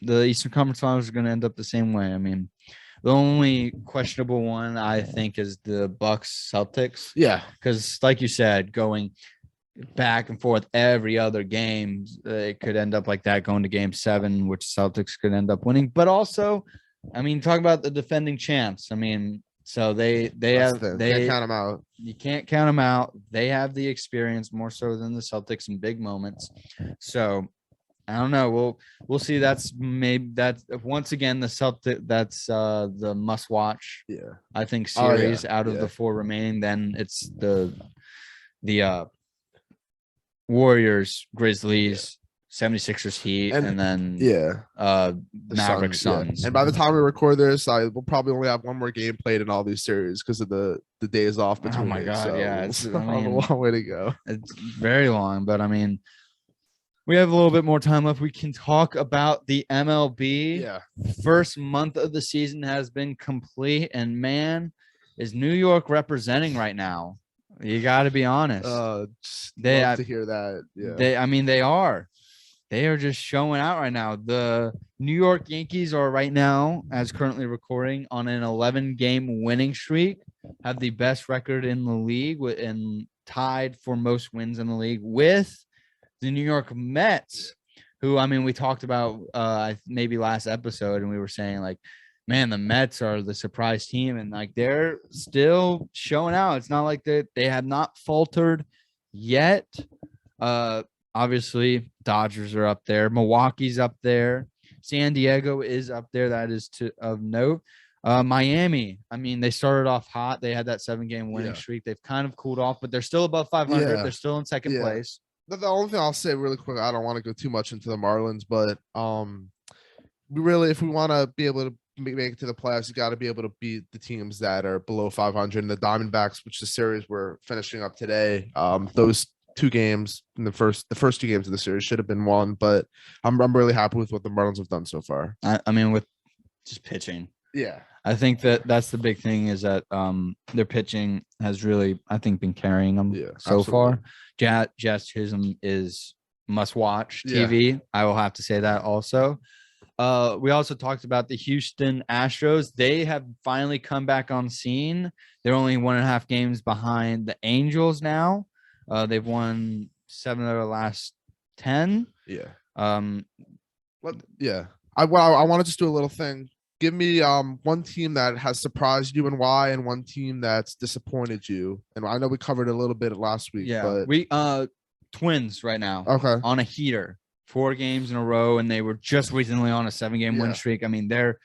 The Eastern Conference Finals are gonna end up the same way. I mean, the only questionable one I think is the Bucks Celtics. Yeah. Because like you said, going back and forth every other game, it could end up like that, going to game 7, which Celtics could end up winning. But also, I mean, talk about the defending champs. I mean, so they can't count them out. You can't count them out. They have the experience more so than the Celtics in big moments. So I don't know. We'll see. That's once again the Celtic. That's the must watch. Yeah. I think series out of Yeah. the 4 remaining. Then it's the Warriors, Grizzlies, 76ers, Heat, and then the Mavericks, Suns. And by the time we record this, we'll probably only have 1 more game played in all these series because of the days off between. Oh my god, so yeah, we'll it's still have a long way to go. It's very long, but I mean, we have a little bit more time left. We can talk about the MLB. Yeah. First month of the season has been complete, and man, is New York representing right now. You got to be honest. They have to hear that. Yeah. They are. They are just showing out right now. The New York Yankees are right now, as currently recording, on an 11-game winning streak, have the best record in the league and tied for most wins in the league with the New York Mets, who, I mean, we talked about maybe last episode, and we were saying like, man, the Mets are the surprise team, and like they're still showing out. It's not like they have not faltered yet. Obviously, Dodgers are up there. Milwaukee's up there. San Diego is up there. That is of note. Miami, I mean, they started off hot. They had that 7-game winning streak. They've kind of cooled off, but they're still above 500. Yeah. They're still in second place. The only thing I'll say really quick, I don't want to go too much into the Marlins, but we really, if we want to be able to make it to the playoffs, you got to be able to beat the teams that are below 500. And the Diamondbacks, which the series we're finishing up today, those 2 games in the first 2 games of the series should have been won, but I'm really happy with what the Marlins have done so far. I mean, with just pitching. Yeah. I think that's the big thing is that their pitching has really, I think, been carrying them so far. Jazz Chisholm is must-watch TV. Yeah. I will have to say that also. We also talked about the Houston Astros. They have finally come back on scene. They're only 1.5 games behind the Angels now. They've won 7 of their last 10. Yeah. I want to just do a little thing. Give me one team that has surprised you and why, and one team that's disappointed you. And I know we covered a little bit last week. Yeah, but we Twins right now. Okay. On a heater, 4 games in a row, and they were just recently on a 7-game win streak. I mean, they're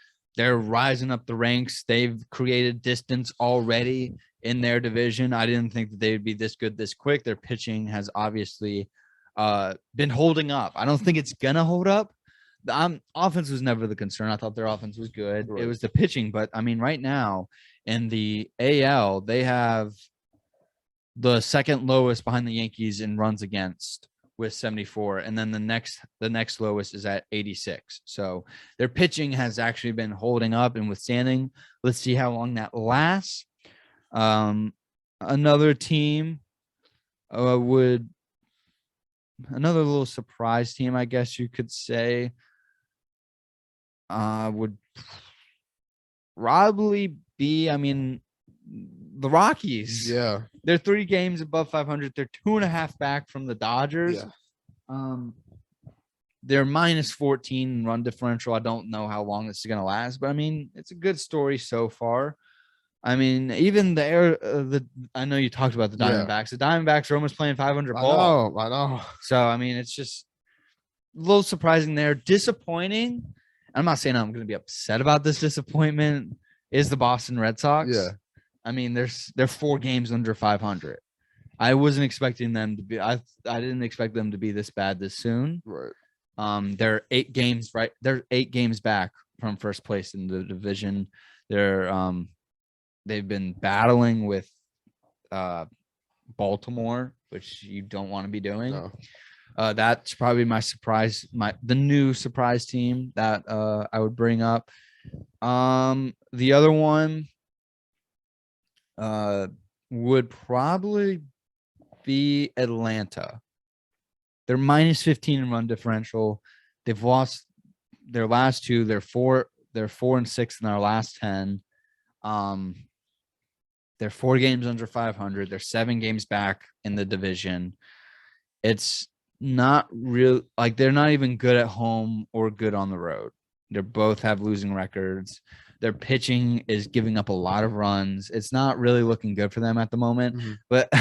rising up the ranks. They've created distance already in their division. I didn't think that they would be this good this quick. Their pitching has obviously been holding up. I don't think it's gonna hold up. The offense was never the concern. I thought their offense was good. Right. It was the pitching, but I mean, right now in the AL, they have the second lowest behind the Yankees in runs against with 74, and then the next lowest is at 86. So their pitching has actually been holding up and withstanding. Let's see how long that lasts. Another team another little surprise team, I guess you could say, would probably be, I mean, the Rockies. Yeah. They're 3 games above 500. They're 2.5 back from the Dodgers. Yeah. They're minus 14 run differential. I don't know how long this is going to last, but I mean, it's a good story so far. I mean, even I know you talked about the Diamondbacks. The Diamondbacks are almost playing 500 ball. I know. So, I mean, it's just a little surprising there. Disappointing. I'm not saying I'm going to be upset about this disappointment. Is the Boston Red Sox. Yeah. I mean, they're 4 games under 500. I wasn't expecting them to be. I didn't expect them to be this bad this soon. Right. They're 8 games right. They're 8 games back from first place in the division. They've been battling with Baltimore, which you don't want to be doing. No. That's probably the new surprise team that I would bring up. The other one would probably be Atlanta. They're minus 15 in run differential. They've lost their last 2. They're 4-6 in their last 10. They're 4 games under 500. They're 7 games back in the division. It's not real. Like, they're not even good at home or good on the road. They both have losing records. Their pitching is giving up a lot of runs. It's not really looking good for them at the moment. Mm-hmm. But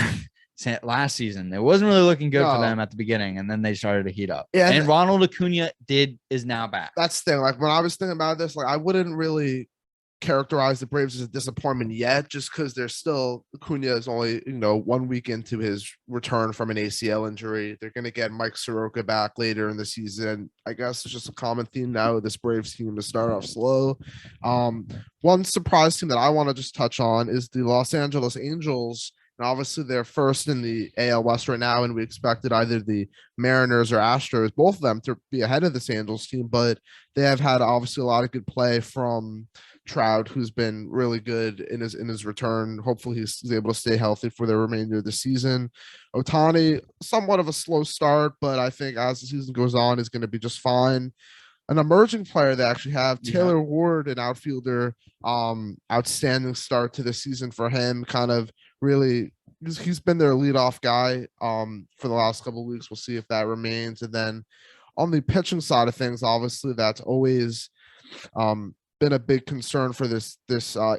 last season, it wasn't really looking good for them at the beginning, and then they started to heat up. Yeah, and Ronald Acuna is now back. That's the thing. Like, when I was thinking about this, like, I wouldn't really characterize the Braves as a disappointment yet, just because they're still, Acuna is only 1 week into his return from an ACL injury. They're going to get Mike Soroka back later in the season. I guess it's just a common theme now with this Braves team to start off slow. One surprise team that I want to just touch on is the Los Angeles Angels. And obviously they're first in the AL West right now, and we expected either the Mariners or Astros, both of them, to be ahead of this Angels team, but they have had obviously a lot of good play from Trout, who's been really good in his return. Hopefully he's able to stay healthy for the remainder of the season. Ohtani, somewhat of a slow start, but I think as the season goes on, is going to be just fine. An emerging player they actually have, Taylor Ward, an outfielder, outstanding start to the season for him. Kind of really, he's been their leadoff guy for the last couple of weeks. We'll see if that remains. And then on the pitching side of things, obviously that's always been a big concern for this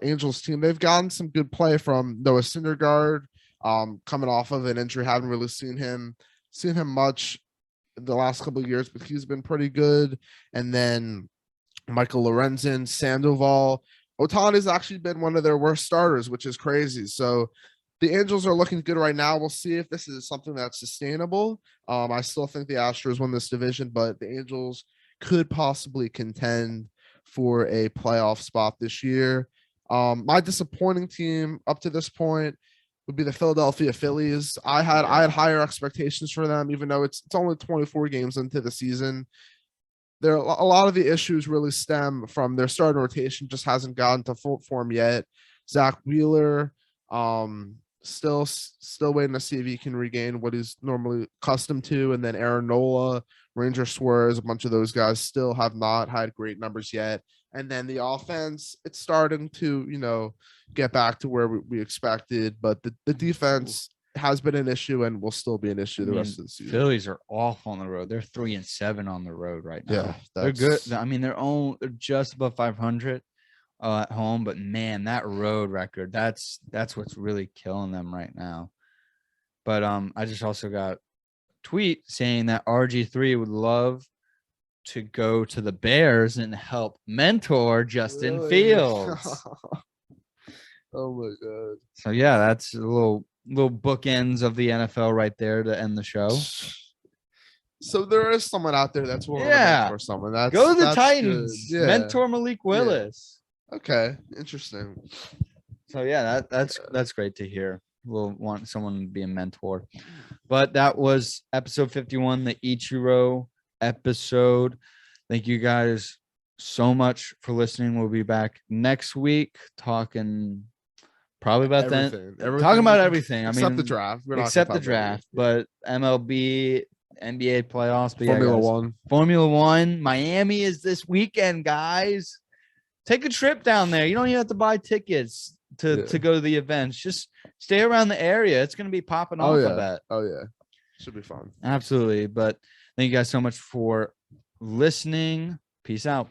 Angels team. They've gotten some good play from Noah Syndergaard, coming off of an injury. Haven't really seen him much the last couple of years, but he's been pretty good. And then Michael Lorenzen, Sandoval. Ohtani's actually been one of their worst starters, which is crazy. So the Angels are looking good right now. We'll see if this is something that's sustainable. I still think the Astros win this division, but the Angels could possibly contend for a playoff spot this year. My disappointing team up to this point would be the Philadelphia Phillies. I had higher expectations for them, even though it's only 24 games into the season. A lot of the issues really stem from their starting rotation, just hasn't gotten to full form yet. Zach Wheeler, still waiting to see if he can regain what he's normally accustomed to. And then Aaron Nola, Ranger Suarez, a bunch of those guys still have not had great numbers yet. And then the offense, it's starting to, get back to where we expected, but the defense has been an issue and will still be an issue the rest of the season. Phillies are awful on the road. They're 3-7 on the road right now. Yeah, they're good. I mean, they're just above 500 at home, but man, that road record, that's what's really killing them right now. But I just also got a tweet saying that RG3 would love to go to the Bears and help mentor Justin Fields. Oh my god. So yeah, that's a little bookends of the NFL right there to end the show. So there is someone out there that's willing to Yeah. mentor someone. That's Go to the that's Titans. good. Yeah. Mentor Malik Willis. Okay. Interesting. So yeah, that's great to hear. We'll want someone to be a mentor. But that was episode 51, the Ichiro episode. Thank you guys so much for listening. We'll be back next week talking probably about Everything. talking about everything. Except the draft. We're not gonna except the talk about draft, it. but MLB, NBA playoffs, but Formula guys, One. Formula One, Miami is this weekend, guys. Take a trip down there. You don't even have to buy tickets to go to the events. Just stay around the area. It's going to be popping off, I bet. Oh yeah. Should be fun. Absolutely. But thank you guys so much for listening. Peace out.